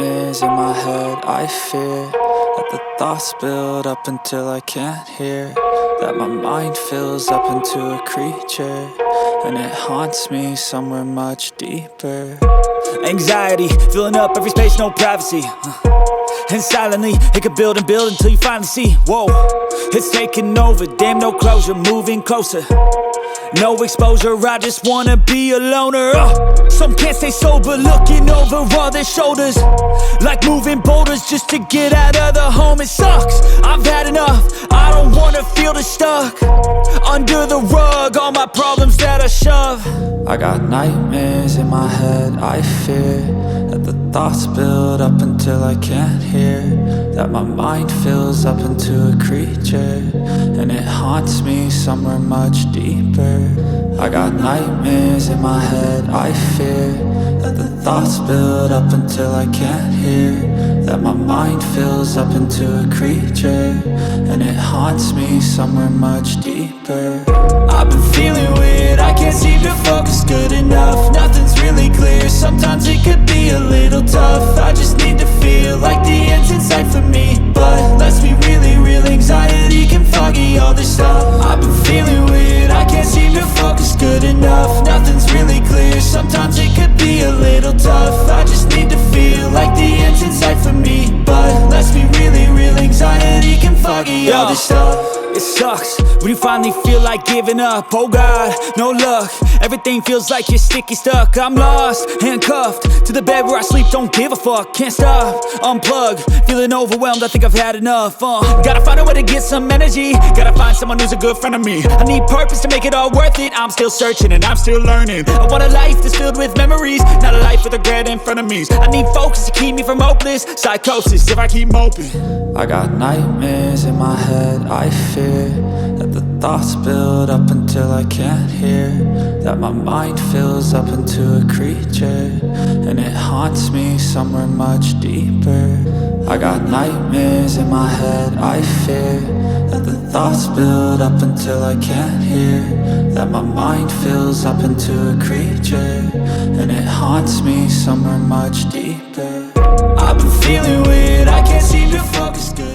nightmares in my head. I fear that the thoughts build up until I can't hear, that my mind fills up into a creature, and it haunts me somewhere much deeper. Anxiety, filling up every space, no privacy. And silently, it could build and build until you finally see, whoa, it's taking over, damn no closure, moving closer. No exposure, I just wanna be a loner. Some can't stay sober, looking over all their shoulders, like moving boulders just to get out of the home. It sucks, I've had enough, I don't wanna feel the stuck under the rug, all my problems that I shove. I got nightmares in my head. I fear that the thoughts build up until I can't hear, that my mind fills up into a creature, and it haunts me somewhere much deeper. I got nightmares in my head. I fear that the thoughts build up until I can't hear, that my mind fills up into a creature, and it haunts me somewhere much deeper. I've been feeling weird, I can't seem to focus good enough. Nothing's really clear, sometimes it could be a little tough. I just need to feel like the end's in sight for me, but let's be really real, anxiety can foggy all this stuff. I've been feeling weird, I can't seem to focus good enough. Nothing's really clear, sometimes it could be a little tough. I just need to feel like the end's in sight for me, but let's be really real, anxiety can foggy all this stuff. It sucks when you finally feel like giving up. Oh God, no luck, everything feels like you're sticky stuck. I'm lost, handcuffed to the bed where I sleep, don't give a fuck. Can't stop, unplug, feeling overwhelmed, I think I've had enough. Gotta find a way to get some energy, gotta find someone who's a good friend of me. I need purpose to make it all worth it, I'm still searching and I'm still learning. I want a life that's filled with memories, not a life with regret and frenemies. I need focus to keep me from hopeless psychosis if I keep moping. I got nightmares in my head. I fear that the thoughts build up until I can't hear, that my mind fills up into a creature, and it haunts me somewhere much deeper. I got nightmares in my head. I fear that the thoughts build up until I can't hear, that my mind fills up into a creature, and it haunts me somewhere much deeper. I've been feeling weird, I can't seem to focus good.